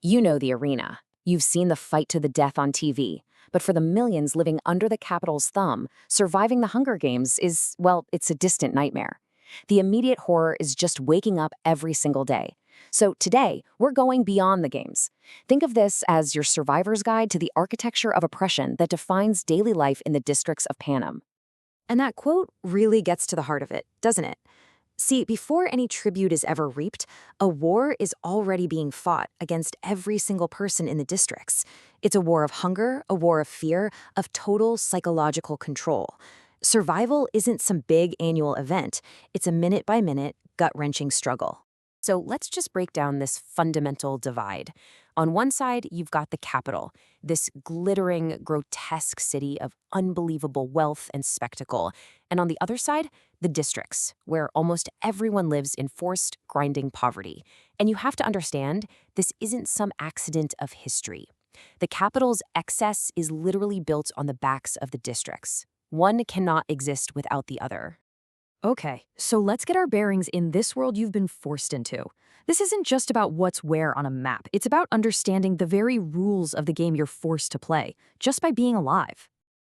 You know the arena. You've seen the fight to the death on TV. But for the millions living under the Capitol's thumb, surviving the Hunger Games is, well, it's a distant nightmare. The immediate horror is just waking up every single day. So today, we're going beyond the games. Think of this as your survivor's guide to the architecture of oppression that defines daily life in the districts of Panem. And that quote really gets to the heart of it, doesn't it? See, before any tribute is ever reaped, a war is already being fought against every single person in the districts. It's a war of hunger, a war of fear, of total psychological control. Survival isn't some big annual event. It's a minute-by-minute, gut-wrenching struggle. So let's just break down this fundamental divide. On one side, you've got the Capitol, this glittering, grotesque city of unbelievable wealth and spectacle. And on the other side, the districts, where almost everyone lives in forced, grinding poverty. And you have to understand, this isn't some accident of history. The Capitol's excess is literally built on the backs of the districts. One cannot exist without the other. Okay, so let's get our bearings in this world you've been forced into. This isn't just about what's where on a map. It's about understanding the very rules of the game you're forced to play, just by being alive.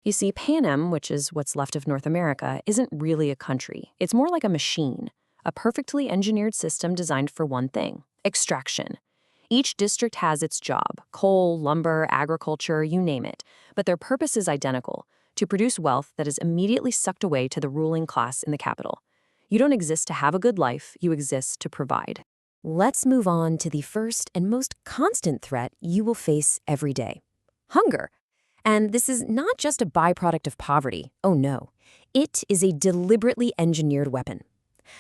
You see, Panem, which is what's left of North America, isn't really a country. It's more like a machine, a perfectly engineered system designed for one thing: extraction. Each district has its job: coal, lumber, agriculture, you name it. But their purpose is identical: to produce wealth that is immediately sucked away to the ruling class in the capital. You don't exist to have a good life, you exist to provide. Let's move on to the first and most constant threat you will face every day: hunger. And this is not just a byproduct of poverty. Oh no. It is a deliberately engineered weapon.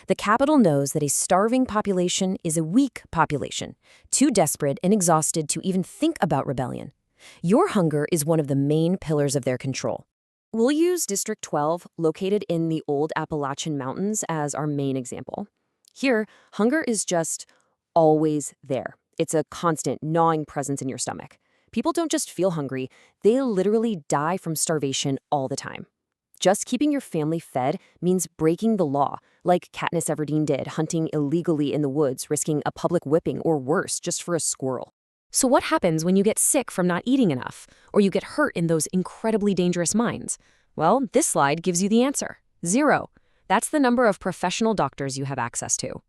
The capital knows that a starving population is a weak population, too desperate and exhausted to even think about rebellion. Your hunger is one of the main pillars of their control. We'll use District 12, located in the old Appalachian Mountains, as our main example. Here, hunger is just always there. It's a constant, gnawing presence in your stomach. People don't just feel hungry, they literally die from starvation all the time. Just keeping your family fed means breaking the law, like Katniss Everdeen did, hunting illegally in the woods, risking a public whipping, or worse, just for a squirrel. So what happens when you get sick from not eating enough, or you get hurt in those incredibly dangerous mines? Well, this slide gives you the answer: 0. That's the number of professional doctors you have access to.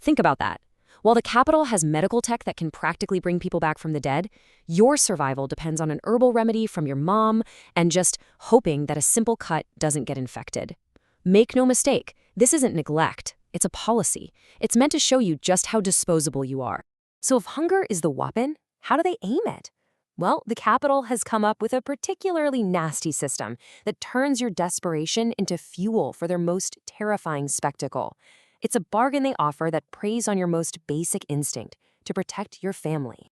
Think about that. While the Capitol has medical tech that can practically bring people back from the dead, your survival depends on an herbal remedy from your mom and just hoping that a simple cut doesn't get infected. Make no mistake, this isn't neglect, it's a policy. It's meant to show you just how disposable you are. So if hunger is the weapon, how do they aim it? Well, the Capitol has come up with a particularly nasty system that turns your desperation into fuel for their most terrifying spectacle. It's a bargain they offer that preys on your most basic instinct: to protect your family.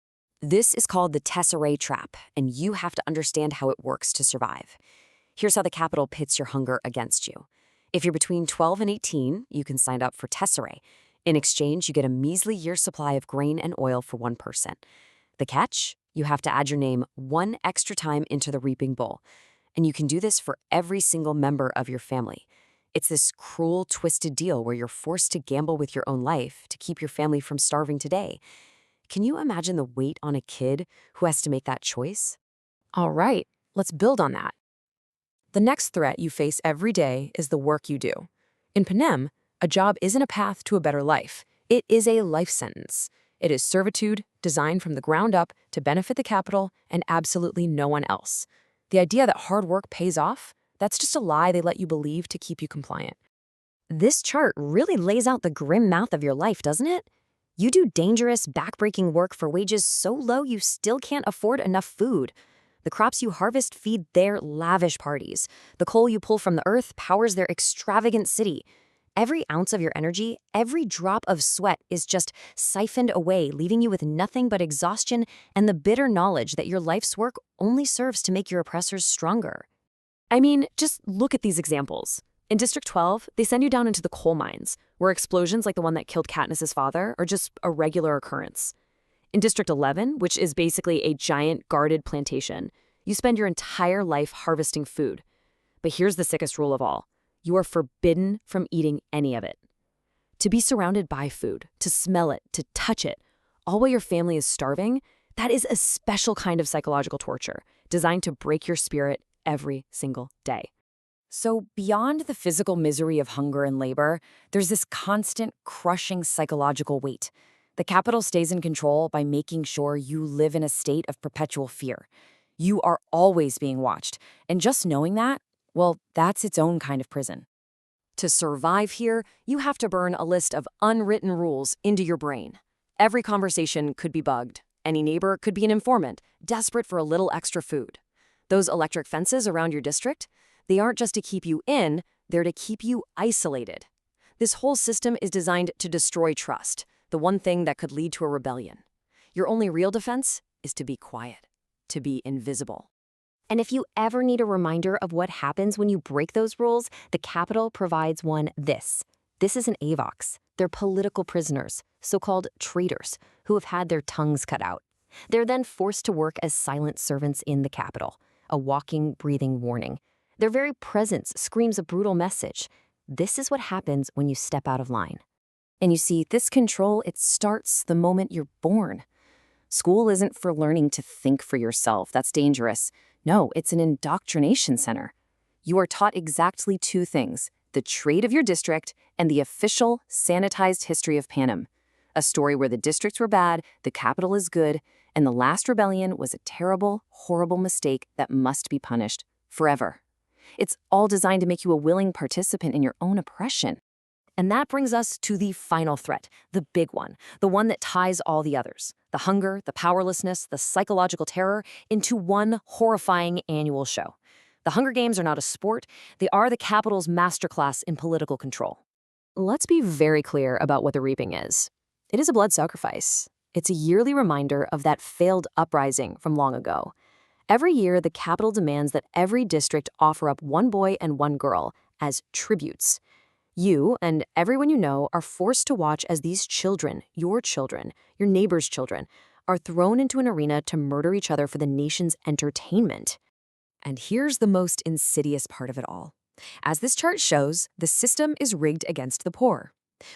This is called the Tesserae trap, and you have to understand how it works to survive. Here's how the Capitol pits your hunger against you. If you're between 12 and 18, you can sign up for Tesserae. In exchange, you get a measly year's supply of grain and oil for one person. The catch? You have to add your name one extra time into the reaping bowl. And you can do this for every single member of your family. It's this cruel, twisted deal where you're forced to gamble with your own life to keep your family from starving today. Can you imagine the weight on a kid who has to make that choice? All right, let's build on that. The next threat you face every day is the work you do. In Panem, a job isn't a path to a better life. It is a life sentence. It is servitude, designed from the ground up to benefit the Capitol and absolutely no one else. The idea that hard work pays off? That's just a lie they let you believe to keep you compliant. This chart really lays out the grim mouth of your life, doesn't it? You do dangerous, backbreaking work for wages so low you still can't afford enough food. The crops you harvest feed their lavish parties. The coal you pull from the earth powers their extravagant city. Every ounce of your energy, every drop of sweat is just siphoned away, leaving you with nothing but exhaustion and the bitter knowledge that your life's work only serves to make your oppressors stronger. I mean, just look at these examples. In District 12, they send you down into the coal mines, where explosions like the one that killed Katniss's father are just a regular occurrence. In District 11, which is basically a giant guarded plantation, you spend your entire life harvesting food. But here's the sickest rule of all: you are forbidden from eating any of it. To be surrounded by food, to smell it, to touch it, all while your family is starving, That is a special kind of psychological torture, designed to break your spirit every single day. So, beyond the physical misery of hunger and labor, there's this constant, crushing psychological weight. The capital stays in control by making sure you live in a state of perpetual fear. You are always being watched, and just knowing that, well, that's its own kind of prison. To survive here, you have to burn a list of unwritten rules into your brain. Every conversation could be bugged. Any neighbor could be an informant, desperate for a little extra food. Those electric fences around your district, they aren't just to keep you in, they're to keep you isolated. This whole system is designed to destroy trust, the one thing that could lead to a rebellion. Your only real defense is to be quiet, to be invisible. And if you ever need a reminder of what happens when you break those rules, the Capitol provides one this. This is an AVOX. They're political prisoners, so-called traitors, who have had their tongues cut out. They're then forced to work as silent servants in the Capitol, a walking, breathing warning. Their very presence screams a brutal message. This is what happens when you step out of line. And you see, this control, it starts the moment you're born. School isn't for learning to think for yourself. That's dangerous. No, it's an indoctrination center. You are taught exactly two things: the trade of your district and the official, sanitized history of Panem. A story where the districts were bad, the capital is good, and the last rebellion was a terrible, horrible mistake that must be punished forever. It's all designed to make you a willing participant in your own oppression. And that brings us to the final threat, the big one, the one that ties all the others, the hunger, the powerlessness, the psychological terror, into one horrifying annual show. The Hunger Games are not a sport, they are the Capitol's masterclass in political control. Let's be very clear about what the reaping is. It is a blood sacrifice. It's a yearly reminder of that failed uprising from long ago. Every year, the Capitol demands that every district offer up one boy and one girl as tributes. You and everyone you know are forced to watch as these children, your neighbor's children, are thrown into an arena to murder each other for the nation's entertainment. And here's the most insidious part of it all. As this chart shows, the system is rigged against the poor.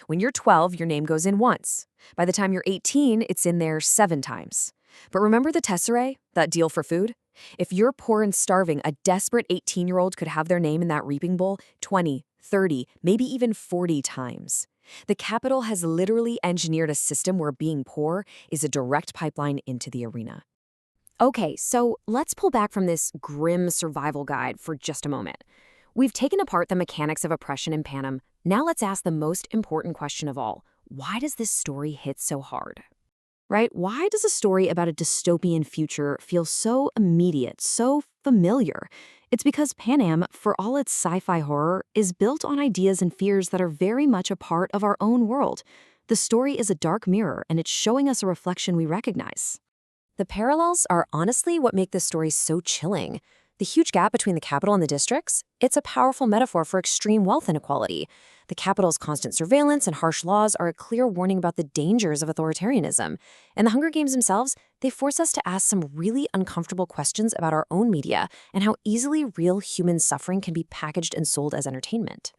When you're 12, your name goes in once. By the time you're 18, it's in there 7 times. But remember the tesserae, that deal for food? If you're poor and starving, a desperate 18-year-old could have their name in that reaping bowl 20, 30, maybe even 40 times. The Capitol has literally engineered a system where being poor is a direct pipeline into the arena. Okay, so let's pull back from this grim survival guide for just a moment. We've taken apart the mechanics of oppression in Panem. Now let's ask the most important question of all. Why does this story hit so hard? Right? Why does a story about a dystopian future feel so immediate, so familiar? It's because Panem, for all its sci-fi horror, is built on ideas and fears that are very much a part of our own world. The story is a dark mirror, and it's showing us a reflection we recognize. The parallels are honestly what make this story so chilling. The huge gap between the capital and the districts, it's a powerful metaphor for extreme wealth inequality. The capital's constant surveillance and harsh laws are a clear warning about the dangers of authoritarianism. And the Hunger Games themselves, they force us to ask some really uncomfortable questions about our own media and how easily real human suffering can be packaged and sold as entertainment.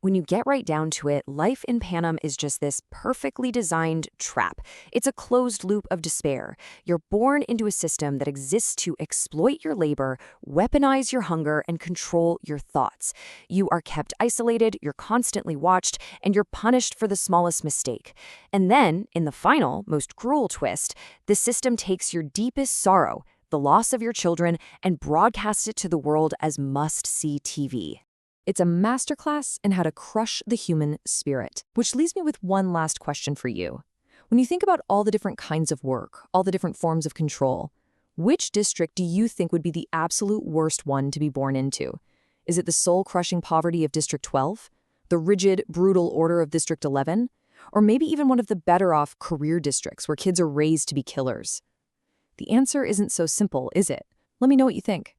When you get right down to it, life in Panem is just this perfectly designed trap. It's a closed loop of despair. You're born into a system that exists to exploit your labor, weaponize your hunger, and control your thoughts. You are kept isolated, you're constantly watched, and you're punished for the smallest mistake. And then, in the final, most cruel twist, the system takes your deepest sorrow, the loss of your children, and broadcasts it to the world as must-see TV. It's a masterclass in how to crush the human spirit. Which leaves me with one last question for you. When you think about all the different kinds of work, all the different forms of control, which district do you think would be the absolute worst one to be born into? Is it the soul-crushing poverty of District 12? The rigid, brutal order of District 11? Or maybe even one of the better-off career districts where kids are raised to be killers? The answer isn't so simple, is it? Let me know what you think.